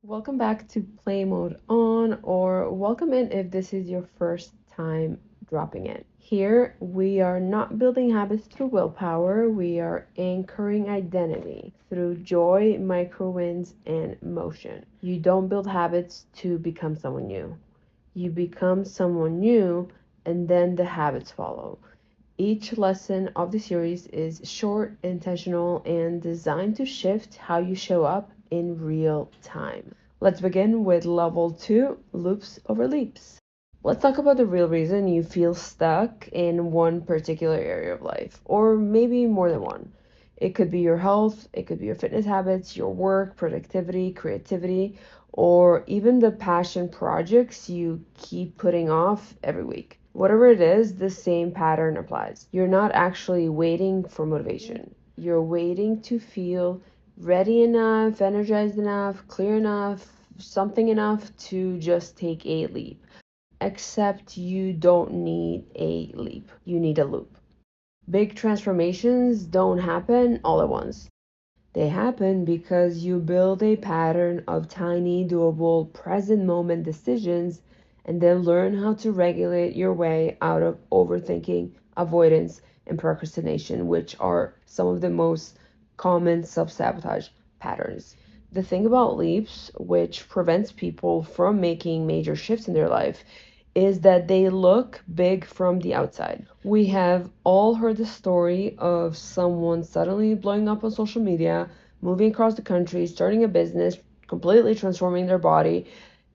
Welcome back to Play Mode On, or welcome in if this is your first time dropping in. Here, we are not building habits through willpower, we are anchoring identity through joy, micro wins, and motion. You don't build habits to become someone new. You become someone new, and then the habits follow. Each lesson of the series is short, intentional, and designed to shift how you show up in real time. Let's begin with level 2, loops over leaps. Let's talk about the real reason you feel stuck in one particular area of life, or maybe more than one. It could be your health, it could be your fitness habits, your work, productivity, creativity, or even the passion projects you keep putting off every week. Whatever it is, the same pattern applies. You're not actually waiting for motivation. You're waiting to feel ready enough, energized enough, clear enough, something enough to just take a leap. Except you don't need a leap, you need a loop. Big transformations don't happen all at once. They happen because you build a pattern of tiny, doable, present moment decisions and then learn how to regulate your way out of overthinking, avoidance, and procrastination, which are some of the most common self sabotage patterns. The thing about leaps, which prevents people from making major shifts in their life, is that they look big from the outside. We have all heard the story of someone suddenly blowing up on social media, moving across the country, starting a business, completely transforming their body,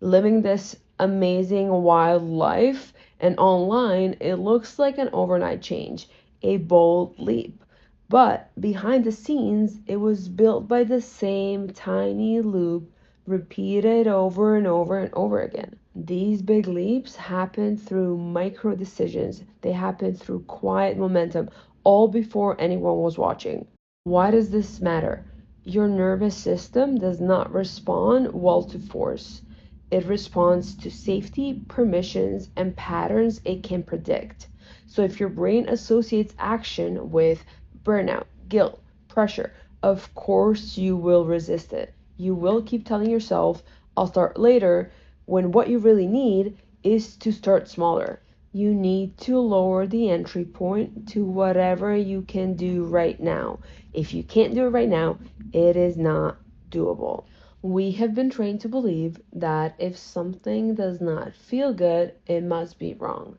living this amazing wild life, and online it looks like an overnight change, a bold leap. But behind the scenes, it was built by the same tiny loop repeated over and over and over again. These big leaps happen through micro decisions, they happen through quiet momentum, all before anyone was watching. Why does this matter? Your nervous system does not respond well to force. It responds to safety, permissions, and patterns it can predict. So if your brain associates action with burnout, guilt, pressure, of course you will resist it. You will keep telling yourself, I'll start later, when what you really need is to start smaller. You need to lower the entry point to whatever you can do right now. If you can't do it right now, it is not doable. We have been trained to believe that if something does not feel good, it must be wrong.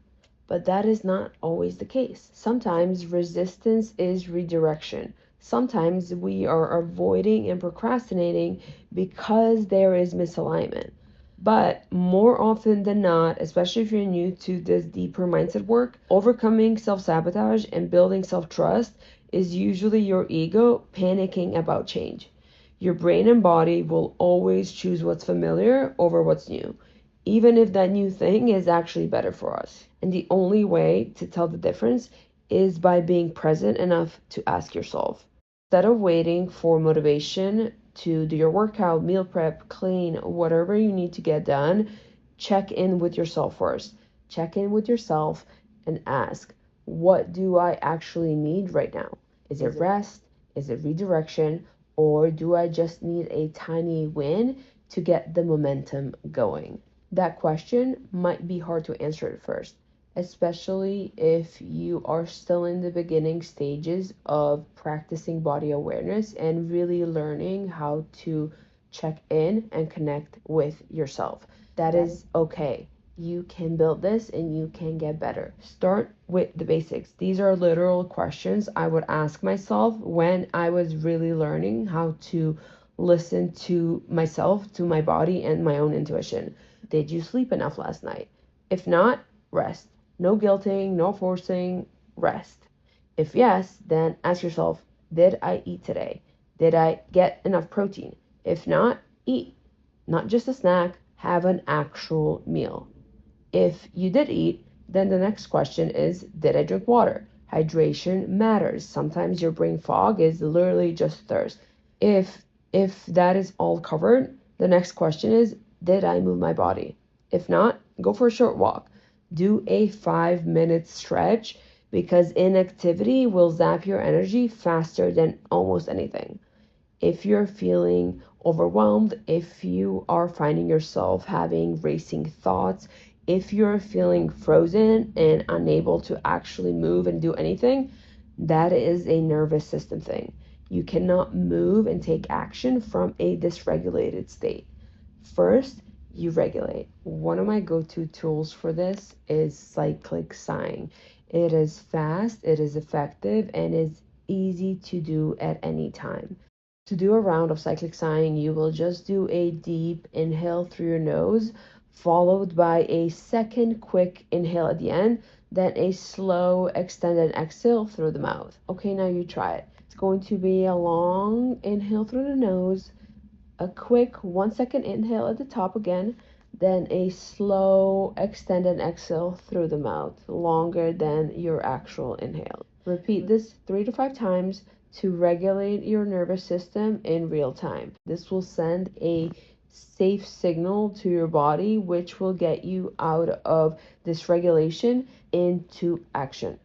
But that is not always the case. Sometimes resistance is redirection. Sometimes we are avoiding and procrastinating because there is misalignment. But more often than not, especially if you're new to this deeper mindset work, overcoming self sabotage and building self trust is usually your ego panicking about change. Your brain and body will always choose what's familiar over what's new, even if that new thing is actually better for us. And the only way to tell the difference is by being present enough to ask yourself. Instead of waiting for motivation to do your workout, meal prep, clean, whatever you need to get done, check in with yourself first. Check in with yourself and ask, what do I actually need right now? Is it rest? Is it redirection? Or do I just need a tiny win to get the momentum going? That question might be hard to answer at first, especially if you are still in the beginning stages of practicing body awareness and really learning how to check in and connect with yourself. That is okay. You can build this and you can get better. Start with the basics. These are literal questions I would ask myself when I was really learning how to listen to myself, to my body, and my own intuition. Did you sleep enough last night? If not, rest. No guilting, no forcing, rest. If yes, then ask yourself, did I eat today? Did I get enough protein? If not, eat. Not just a snack, have an actual meal. If you did eat, then the next question is, did I drink water? Hydration matters. Sometimes your brain fog is literally just thirst. If if that is all covered, the next question is, did I move my body? If not, go for a short walk. Do a 5-minute stretch because inactivity will zap your energy faster than almost anything. If you're feeling overwhelmed, if you are finding yourself having racing thoughts, if you're feeling frozen and unable to actually move and do anything, that is a nervous system thing. You cannot move and take action from a dysregulated state. First, you regulate. One of my go-to tools for this is cyclic sighing. It is fast, it is effective, and is easy to do at any time. To do a round of cyclic sighing, you will just do a deep inhale through your nose, followed by a second quick inhale at the end, then a slow extended exhale through the mouth. Okay, now you try it. It's going to be a long inhale through the nose, a quick 1 second inhale at the top again, then a slow extended exhale through the mouth, longer than your actual inhale. Repeat this 3 to 5 times to regulate your nervous system in real time. This will send a safe signal to your body, which will get you out of dysregulation into action.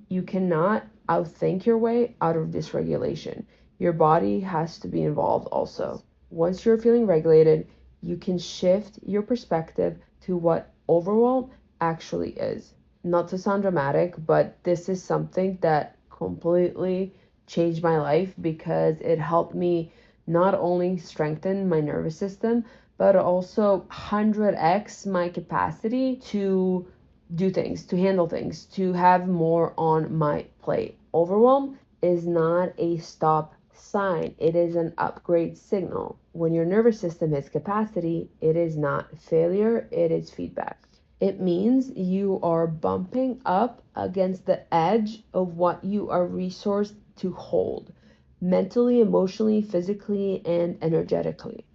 You cannot outthink your way out of dysregulation. Your body has to be involved also. Once you're feeling regulated, you can shift your perspective to what overwhelm actually is. Not to sound dramatic, but this is something that completely changed my life because it helped me not only strengthen my nervous system, but also 100x my capacity to do things, to handle things, to have more on my plate. Overwhelm is not a stop sign, it is an upgrade signal. When your nervous system hits capacity, it is not failure, it is feedback. It means you are bumping up against the edge of what you are resourced to hold, mentally, emotionally, physically, and energetically.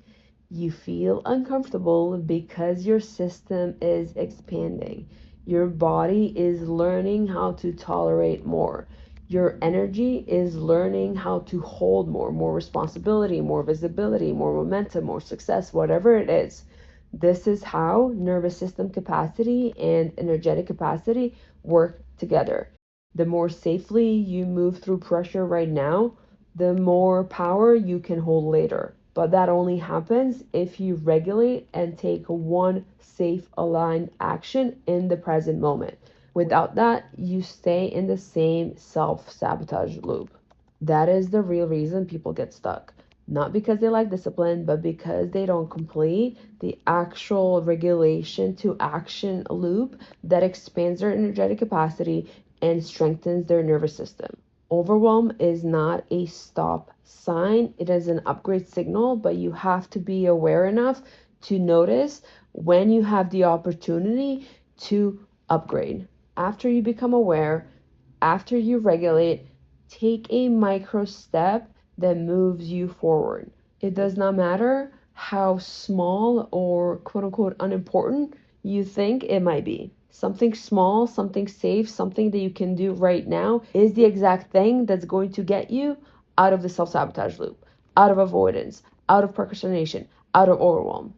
You feel uncomfortable because your system is expanding. Your body is learning how to tolerate more. Your energy is learning how to hold more responsibility, more visibility, more momentum, more success, whatever it is. This is how nervous system capacity and energetic capacity work together. The more safely you move through pressure right now, the more power you can hold later. But that only happens if you regulate and take one safe, aligned action in the present moment. Without that, you stay in the same self-sabotage loop. That is the real reason people get stuck. Not because they lack discipline, but because they don't complete the actual regulation to action loop that expands their energetic capacity and strengthens their nervous system. Overwhelm is not a stop sign, it is an upgrade signal, but you have to be aware enough to notice when you have the opportunity to upgrade. After you become aware, after you regulate, take a micro step that moves you forward. It does not matter how small or quote unquote unimportant you think it might be. Something small, something safe, something that you can do right now is the exact thing that's going to get you out of the self-sabotage loop, out of avoidance, out of procrastination, out of overwhelm.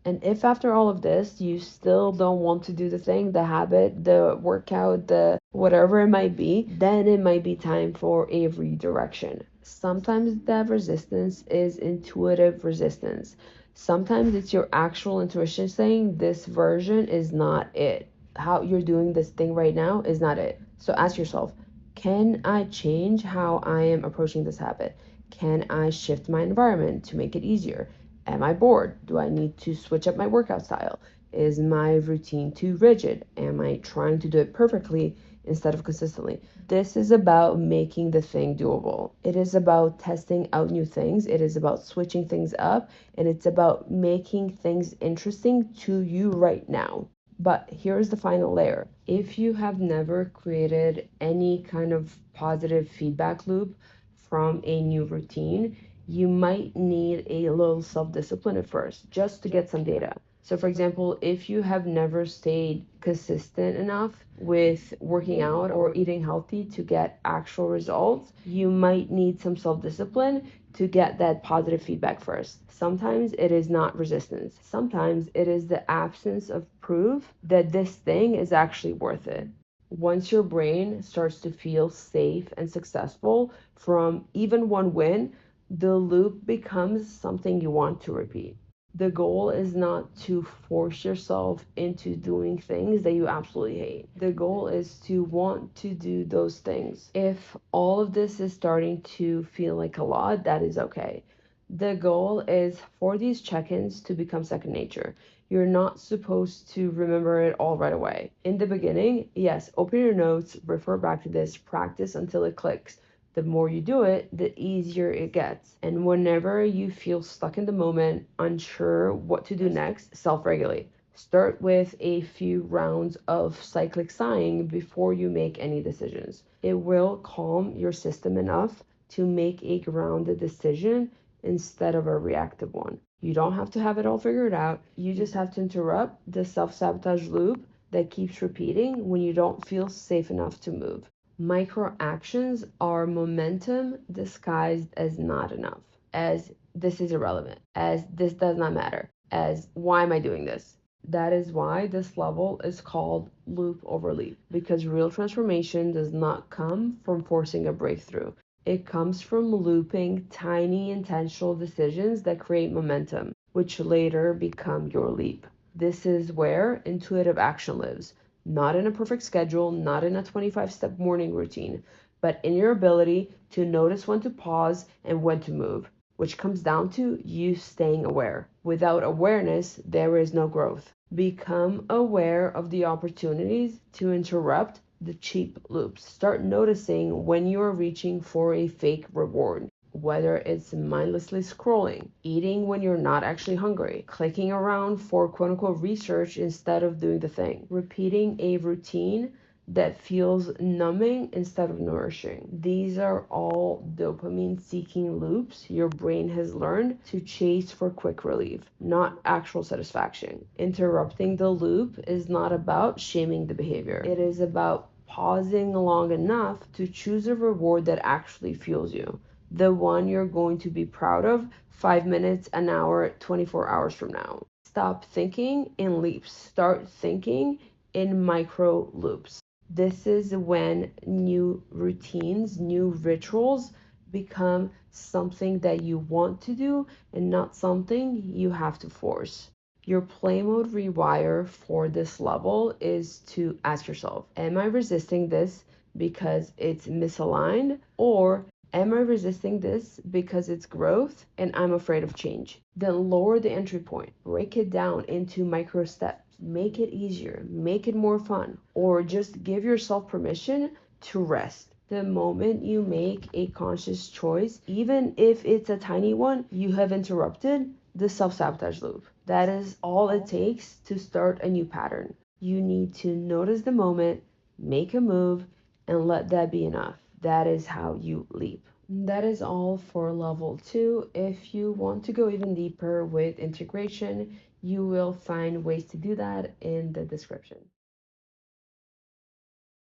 And if after all of this you still don't want to do the thing, the habit, the workout, the whatever it might be, then it might be time for a redirection. Sometimes that resistance is intuitive resistance. Sometimes it's your actual intuition saying this version is not it. How you're doing this thing right now is not it. So ask yourself, can I change how I am approaching this habit? Can I shift my environment to make it easier? Am I bored? Do I need to switch up my workout style? Is my routine too rigid? Am I trying to do it perfectly instead of consistently? This is about making the thing doable. It is about testing out new things. It is about switching things up. And it's about making things interesting to you right now. But here's the final layer. If you have never created any kind of positive feedback loop from a new routine, you might need a little self-discipline at first just to get some data. So for example, if you have never stayed consistent enough with working out or eating healthy to get actual results, you might need some self-discipline to get that positive feedback first. Sometimes it is not resistance. Sometimes it is the absence of proof that this thing is actually worth it. Once your brain starts to feel safe and successful from even one win, the loop becomes something you want to repeat. The goal is not to force yourself into doing things that you absolutely hate. The goal is to want to do those things. If all of this is starting to feel like a lot, that is okay. The goal is for these check-ins to become second nature. You're not supposed to remember it all right away. In the beginning, yes, open your notes, refer back to this, practice until it clicks. The more you do it, the easier it gets. And whenever you feel stuck in the moment, unsure what to do next, self-regulate. Start with a few rounds of cyclic sighing before you make any decisions. It will calm your system enough to make a grounded decision instead of a reactive one. You don't have to have it all figured out. You just have to interrupt the self-sabotage loop that keeps repeating when you don't feel safe enough to move. Micro actions are momentum disguised as not enough, as this is irrelevant, as this does not matter, as why am I doing this? That is why this level is called loop over leap, because real transformation does not come from forcing a breakthrough. It comes from looping tiny intentional decisions that create momentum, which later become your leap. This is where intuitive action lives, not in a perfect schedule, not in a 25-step morning routine, but in your ability to notice when to pause and when to move, which comes down to you staying aware. Without awareness, there is no growth. Become aware of the opportunities to interrupt the cheap loops. Start noticing when you are reaching for a fake reward, whether it's mindlessly scrolling, eating when you're not actually hungry, clicking around for quote unquote research instead of doing the thing, repeating a routine that feels numbing instead of nourishing. These are all dopamine seeking loops your brain has learned to chase for quick relief, not actual satisfaction. Interrupting the loop is not about shaming the behavior, it is about pausing long enough to choose a reward that actually fuels you, the one you're going to be proud of 5 minutes, an hour, 24 hours from now. Stop thinking in leaps, start thinking in micro loops. This is when new routines, new rituals become something that you want to do and not something you have to force. Your play mode rewire for this level is to ask yourself, am I resisting this because it's misaligned, or am I resisting this because it's growth and I'm afraid of change? Then lower the entry point, break it down into micro steps. Make it easier, make it more fun, or just give yourself permission to rest. The moment you make a conscious choice, even if it's a tiny one, you have interrupted the self-sabotage loop. That is all it takes to start a new pattern. You need to notice the moment, make a move, and let that be enough. That is how you leap. That is all for level 2. If you want to go even deeper with integration, you will find ways to do that in the description.